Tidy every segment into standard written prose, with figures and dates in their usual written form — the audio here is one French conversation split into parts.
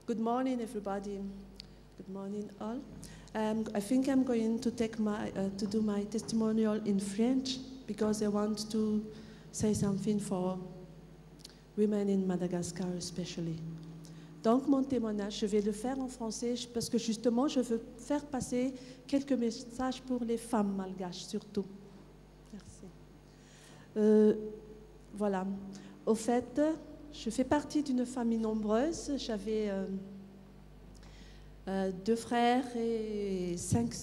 Good morning, everybody. Good morning, all. I think I'm going to take to do my testimonial in French because I want to say something for women in Madagascar, especially. Donc, mon témoignage, je vais le faire en français parce que justement, je veux faire passer quelques messages pour les femmes malgaches, surtout. Merci. Voilà. Au fait, je fais partie d'une famille nombreuse. J'avais 2 frères et 5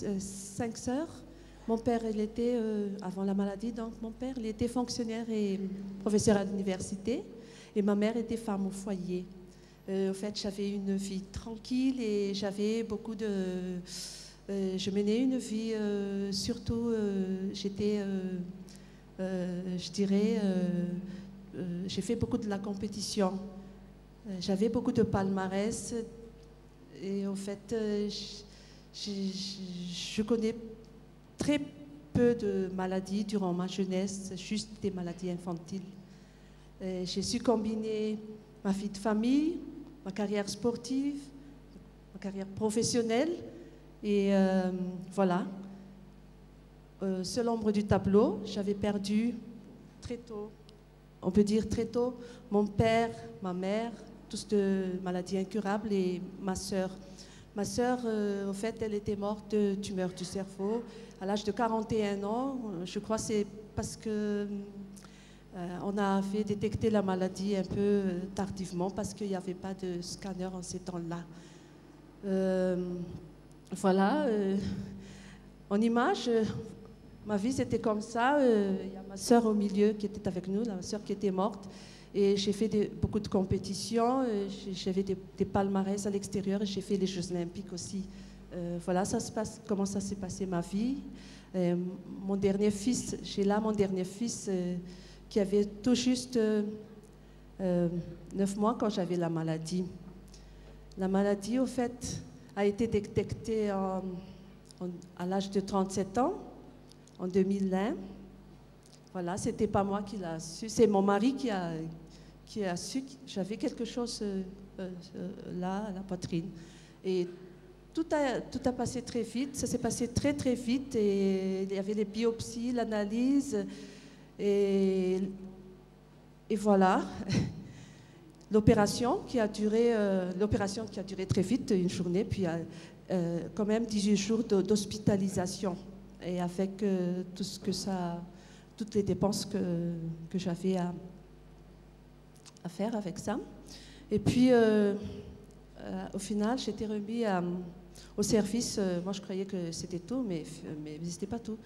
sœurs. Mon père, il était, avant la maladie, donc mon père, il était fonctionnaire et professeur à l'université. Et ma mère était femme au foyer. En fait, j'avais une vie tranquille et j'avais beaucoup de... je menais une vie, surtout, j'étais, je dirais, j'ai fait beaucoup de la compétition. J'avais beaucoup de palmarès et en fait, je connais très peu de maladies durant ma jeunesse, juste des maladies infantiles. J'ai su combiner ma vie de famille, ma carrière sportive, ma carrière professionnelle et voilà. Seul ombre du tableau, j'avais perdu très tôt, on peut dire très tôt, mon père, ma mère, tous de maladies incurables et ma sœur. Ma sœur, en fait, elle était morte de tumeur du cerveau à l'âge de 41 ans. Je crois que c'est parce que on a fait détecter la maladie un peu tardivement parce qu'il n'y avait pas de scanner en ces temps-là. Voilà. En image, ma vie c'était comme ça. Il y a ma sœur au milieu qui était avec nous, la sœur qui était morte. Et j'ai fait beaucoup de compétitions. J'avais des palmarès à l'extérieur et j'ai fait les Jeux Olympiques aussi. Voilà, comment ça s'est passé ma vie. Mon dernier fils, j'ai là mon dernier fils qui avait tout juste 9 mois quand j'avais la maladie. La maladie, au fait, a été détectée à l'âge de 37 ans, en 2001. Voilà, c'était pas moi qui l'a su, c'est mon mari qui a su que j'avais quelque chose là, à la poitrine. Et tout a passé très vite, ça s'est passé très très vite et il y avait les biopsies, l'analyse et voilà. L'opération qui a duré très vite, une journée, puis quand même 18 jours d'hospitalisation et avec tout ce que ça, toutes les dépenses que j'avais à faire avec ça. Et puis, au final, j'étais remis au service. Moi, je croyais que c'était tout, mais c'était pas tout.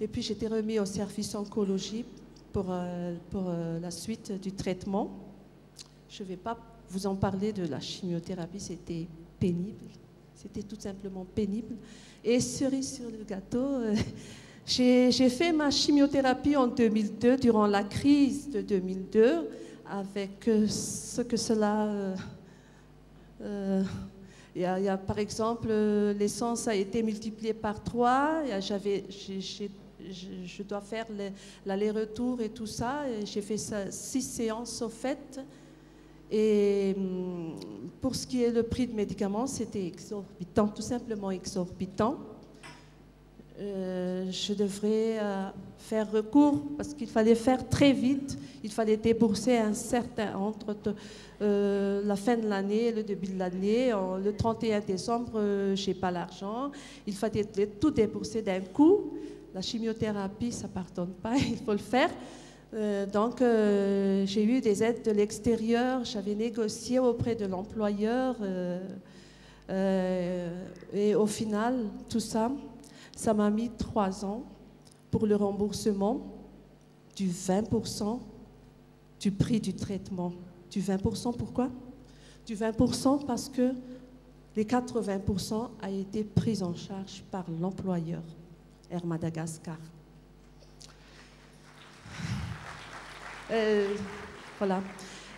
Et puis, j'étais remis au service oncologie pour la suite du traitement. Je ne vais pas vous en parler de la chimiothérapie, c'était pénible. C'était tout simplement pénible. Et cerise sur le gâteau, j'ai fait ma chimiothérapie en 2002, durant la crise de 2002, avec ce que cela... il y a, par exemple, l'essence a été multipliée par 3, je dois faire l'aller-retour et tout ça, j'ai fait ça 6 séances au fait. Et pour ce qui est le prix de médicaments, c'était exorbitant, tout simplement exorbitant. Je devrais faire recours parce qu'il fallait faire très vite. Il fallait débourser entre la fin de l'année et le début de l'année. Le 31 décembre, je n'ai pas l'argent. Il fallait tout débourser d'un coup. La chimiothérapie, ça ne pardonne pas, il faut le faire. Donc, j'ai eu des aides de l'extérieur, j'avais négocié auprès de l'employeur et au final, tout ça, ça m'a mis 3 ans pour le remboursement du 20% du prix du traitement. Du 20%, pourquoi? Du 20% parce que les 80% a été pris en charge par l'employeur, Air Madagascar. Voilà.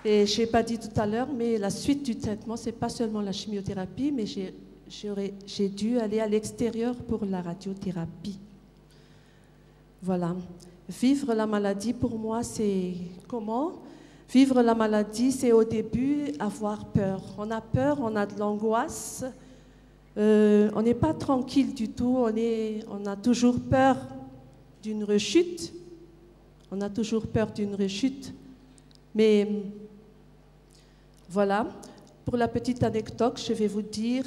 Et je n'ai pas dit tout à l'heure, mais la suite du traitement, ce n'est pas seulement la chimiothérapie, mais j'ai dû aller à l'extérieur pour la radiothérapie. Voilà. Vivre la maladie, pour moi, c'est comment Vivre la maladie, c'est au début avoir peur. On a peur, on a de l'angoisse. On n'est pas tranquille du tout. On a toujours peur d'une rechute. On a toujours peur d'une rechute. Mais voilà, pour la petite anecdote, je vais vous dire,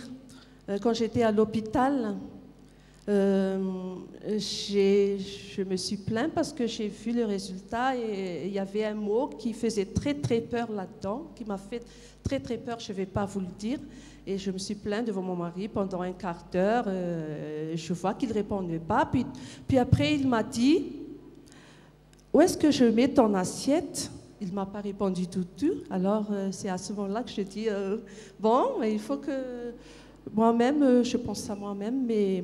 quand j'étais à l'hôpital, je me suis plainte parce que j'ai vu le résultat et il y avait un mot qui faisait très très peur là-dedans, qui m'a fait très très peur, je ne vais pas vous le dire. Et je me suis plainte devant mon mari pendant un quart d'heure. Je vois qu'il ne répondait pas. Puis après, il m'a dit, où est-ce que je mets ton assiette? Il ne m'a pas répondu tout. Alors, c'est à ce moment-là que je dis, bon, il faut que... Moi-même, je pense à moi-même, mais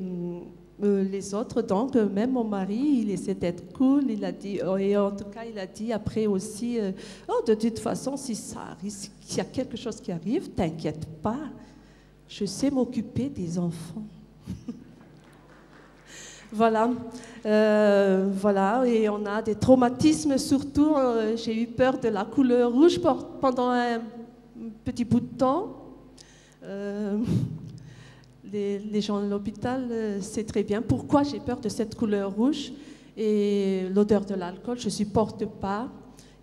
les autres, donc, même mon mari, il essaie d'être cool. Il a dit, et en tout cas, il a dit après aussi, oh, de toute façon, si ça arrive, s'il y a quelque chose qui arrive, t'inquiète pas, je sais m'occuper des enfants. Voilà, voilà, et on a des traumatismes, surtout, j'ai eu peur de la couleur rouge pendant un petit bout de temps. Les gens de l'hôpital savent très bien pourquoi j'ai peur de cette couleur rouge et l'odeur de l'alcool, je ne supporte pas.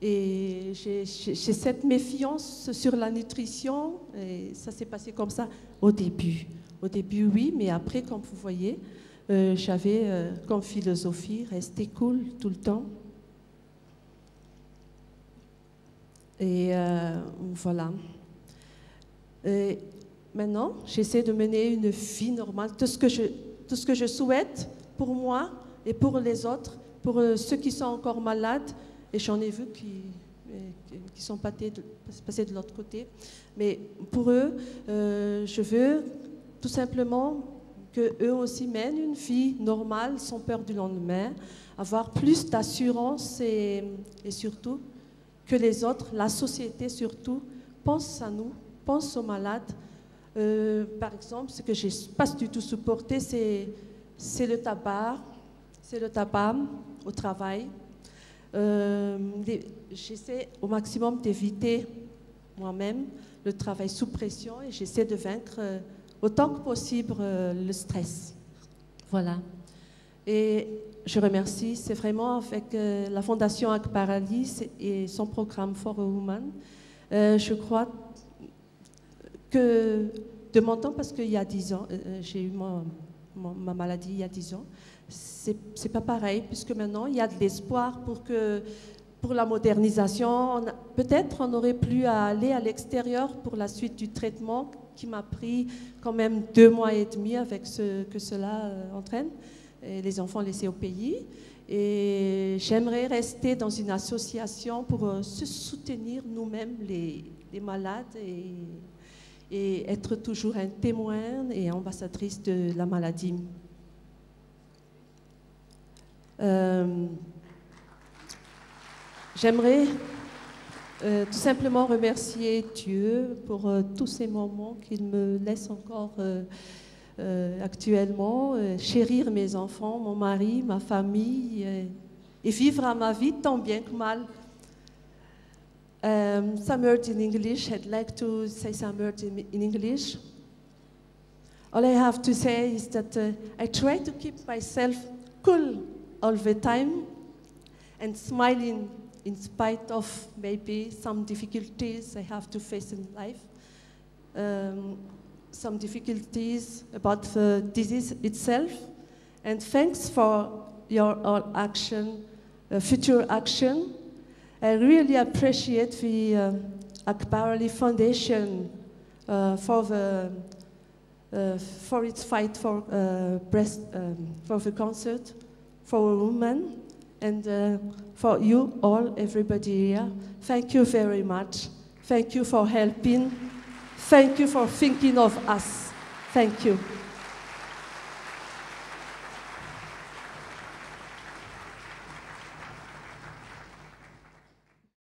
Et j'ai cette méfiance sur la nutrition et ça s'est passé comme ça au début. Au début, oui, mais après, comme vous voyez, j'avais comme philosophie rester cool tout le temps. Et voilà. Et maintenant, j'essaie de mener une vie normale. Tout ce que je souhaite pour moi et pour les autres, pour ceux qui sont encore malades, et j'en ai vu qui sont passés de l'autre côté. Mais pour eux, je veux tout simplement qu'eux aussi mènent une vie normale, sans peur du lendemain, avoir plus d'assurance et surtout que les autres, la société surtout, pense à nous, pense aux malades. Par exemple, ce que je n'ai pas du tout supporté, c'est le tabac. C'est le tabac au travail. J'essaie au maximum d'éviter moi-même le travail sous pression et j'essaie de vaincre autant que possible le stress. Voilà. Et je remercie, c'est vraiment avec la Fondation Akbaralis et son programme For a Woman. Je crois que de mon temps, parce qu'il y a 10 ans, j'ai eu ma maladie il y a 10 ans, c'est pas pareil, puisque maintenant il y a de l'espoir pour la modernisation. Peut-être on n'aurait plus à aller à l'extérieur pour la suite du traitement qui m'a pris quand même 2 mois et demi avec ce que cela entraîne, et les enfants laissés au pays. Et j'aimerais rester dans une association pour se soutenir nous-mêmes, les malades, et être toujours un témoin et ambassadrice de la maladie. J'aimerais tout simplement remercier Dieu pour tous ces moments qu'il me laisse encore actuellement, chérir mes enfants, mon mari, ma famille, et vivre à ma vie tant bien que mal. Some words in English. I'd like to say some words in English. All I have to say is that I try to keep myself cool all the time and smiling in spite of maybe some difficulties I have to face in life. Some difficulties about the disease itself. And thanks for your all action, future action. I really appreciate the Akbaralis Foundation for its fight for for the concert for a woman, and for you all, everybody here. Thank you very much. Thank you for helping. Thank you for thinking of us. Thank you.